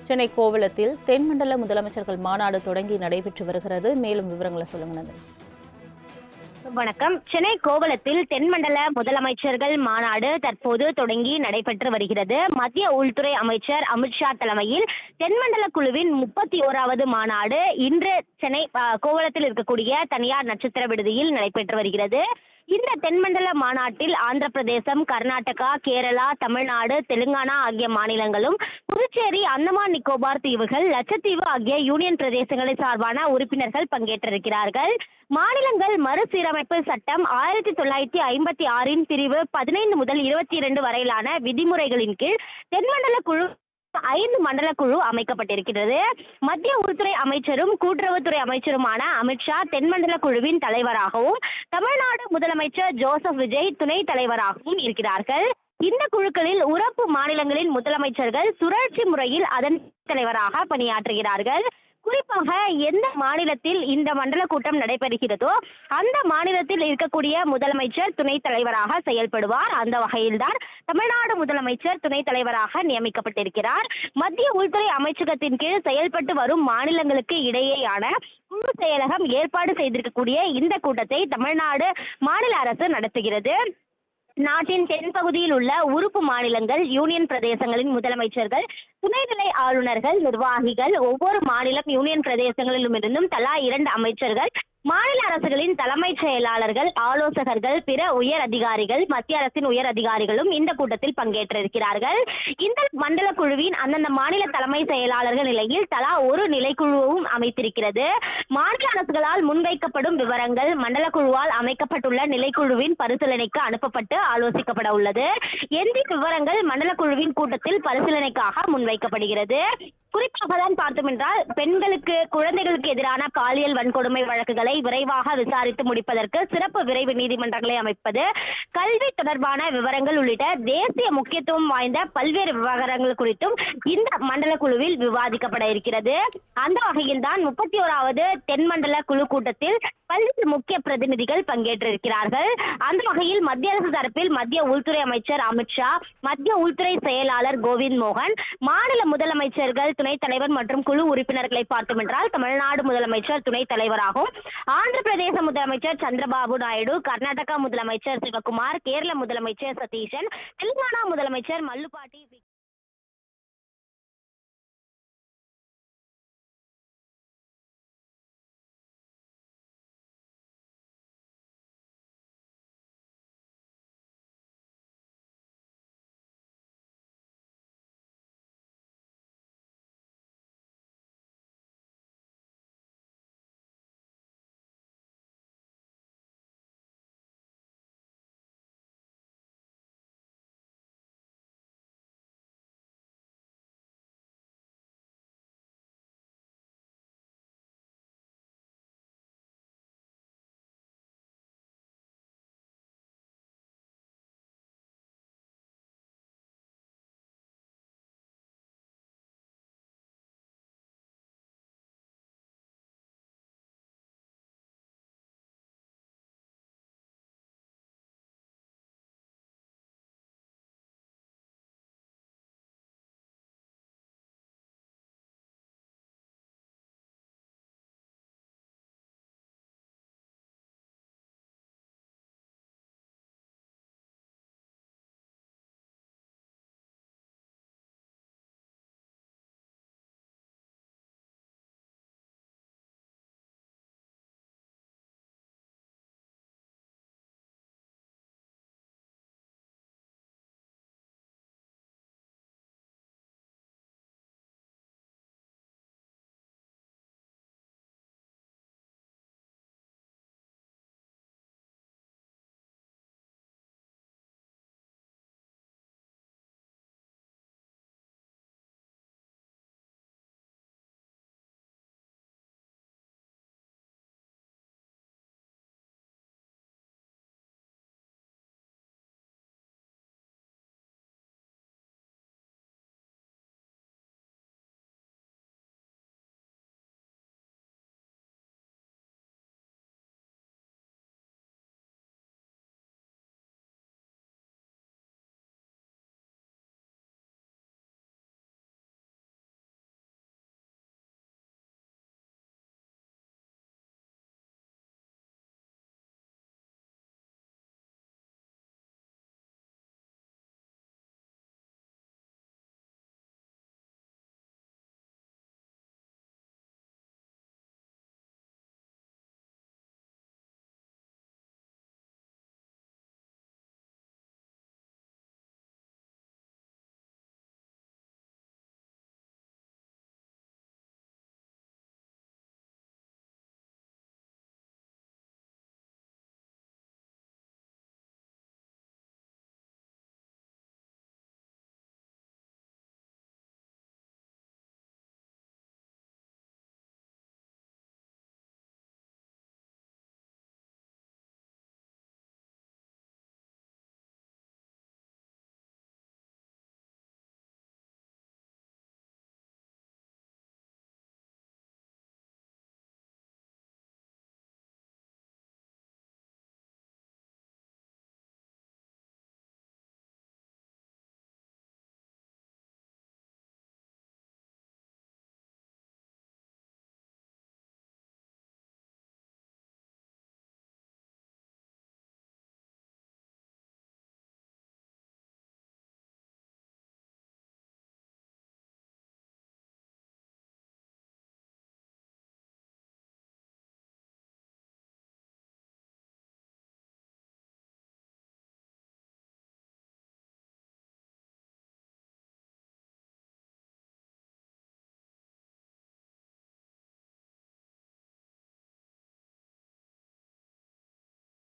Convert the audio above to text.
சென்னை கோவளத்தில் தென்மண்டல முதலமைச்சர்கள் மாநாடு தொடங்கி நடைபெற்று வருகிறது. மேலும் விவரங்களை சொல்லுங்க நந்தினி. வணக்கம். சென்னை கோவளத்தில் தென்மண்டல முதலமைச்சர்கள் மாநாடு தற்போது தொடங்கி நடைபெற்று வருகிறது. மத்திய உள்துறை அமைச்சர் அமித்ஷா தலைமையில் தென்மண்டல குழுவின் 31வது மாநாடு இன்று சென்னை கோவளத்தில் இருக்கக்கூடிய தனியார் நட்சத்திர விடுதியில் நடைபெற்று வருகிறது. இந்த தென்மண்டல மாநாட்டில் ஆந்திர பிரதேசம், கர்நாடகா, கேரளா, தமிழ்நாடு, தெலுங்கானா ஆகிய மாநிலங்களும், புதுச்சேரி, அந்தமான் நிக்கோபார் தீவுகள், லட்சத்தீவு ஆகிய யூனியன் பிரதேசங்களை சார்பான உறுப்பினர்கள் பங்கேற்றிருக்கிறார்கள். மாநிலங்கள் மறுசீரமைப்பு சட்டம் 1956 பிரிவு 15 முதல் 22 வரையிலான விதிமுறைகளின் கீழ் தென்மண்டல குழு 5 மண்டல குழு அமைக்கப்பட்டிருக்கிறது. மத்திய உள்துறை அமைச்சரும் கூட்டுறவுத்துறை அமைச்சருமான அமித்ஷா தென்மண்டல குழுவின் தலைவராகவும், தமிழ்நாடு முதலமைச்சர் ஜோசப் விஜய் துணைத் தலைவராகவும் இருக்கிறார்கள். இந்த குழுக்களில் உறுப்பு மாநிலங்களின் முதலமைச்சர்கள் சுழற்சி முறையில் அதன் தலைவராக பணியாற்றுகிறார்கள். குறிப்பாக எந்த மாநிலத்தில் இந்த மண்டல கூட்டம் நடைபெறுகிறதோ அந்த மாநிலத்தில் இருக்கக்கூடிய முதலமைச்சர் துணைத் தலைவராக செயல்படுவார். அந்த வகையில்தான் தமிழ்நாடு முதலமைச்சர் துணைத் தலைவராக நியமிக்கப்பட்டிருக்கிறார். மத்திய உள்துறை அமைச்சகத்தின் கீழ் செயல்பட்டு வரும் மாநிலங்களுக்கு இடையேயான குழு செயலகம் ஏற்பாடு செய்திருக்கக்கூடிய இந்த கூட்டத்தை தமிழ்நாடு மாநில அரசு நடத்துகிறது. நாட்டின் தென்பகுதியில் உள்ள உறுப்பு மாநிலங்கள், யூனியன் பிரதேசங்களின் முதலமைச்சர்கள், துணைநிலை ஆளுநர்கள், நிர்வாகிகள், ஒவ்வொரு மாநிலம் யூனியன் பிரதேசங்களிலும் இருந்தும் தலா 2 அமைச்சர்கள், மாநில அரசுகளின் தலைமைச் செயலாளர்கள், ஆலோசகர்கள், பிற உயர் அதிகாரிகள், மத்திய அரசின் உயர் அதிகாரிகளும் இந்த கூட்டத்தில் பங்கேற்றிருக்கிறார்கள். இந்த மண்டல குழுவின் அந்தந்த மாநில தலைமை செயலாளர்கள் நிலையில் தலா ஒரு நிலைக்குழுவும் அமைத்திருக்கிறது. மாநில அரசுகளால் முன்வைக்கப்படும் விவரங்கள் மண்டல குழுவால் அமைக்கப்பட்டுள்ள நிலைக்குழுவின் பரிசீலனைக்கு அனுப்பப்பட்டு ஆலோசிக்கப்பட உள்ளது. எந்த விவரங்கள் மண்டல குழுவின் கூட்டத்தில் பரிசீலனைக்காக முன்வைக்கப்படுகிறது. குறிப்பாக தான் பார்த்தோம் என்றால், பெண்களுக்கு, குழந்தைகளுக்கு எதிரான பாலியல் வன்கொடுமை வழக்குகளை விரைவாக விசாரித்து முடிப்பதற்கு சிறப்பு விரைவு நீதிமன்றங்களை அமைப்பது, கல்வி தொடர்பான விவரங்கள் உள்ளிட்ட தேசிய முக்கியத்துவம் வாய்ந்த பல்வேறு விவகாரங்கள் குறித்தும் இந்த மண்டல குழுவில் விவாதிக்கப்பட இருக்கிறது. அந்த வகையில் தான் 31வது தென்மண்டல குழு கூட்டத்தில் பல்வேறு முக்கிய பிரதிநிதிகள் பங்கேற்றிருக்கிறார்கள். அந்த வகையில் மத்திய அரசு தரப்பில் மத்திய உள்துறை அமைச்சர் அமித்ஷா, மத்திய உள்துறை செயலாளர் கோவிந்த் மோகன், மாநில முதலமைச்சர்கள், துணைத் தலைவர் மற்றும் குழு உறுப்பினர்களை பார்த்தோம் என்றால், தமிழ்நாடு முதலமைச்சர் துணைத் தலைவராகவும், ஆந்திர பிரதேச முதலமைச்சர் சந்திரபாபு நாயுடு, கர்நாடகா முதலமைச்சர் சிவகுமார், கேரள முதலமைச்சர் சதீஷன், தெலுங்கானா முதலமைச்சர் மல்லுபாட்டி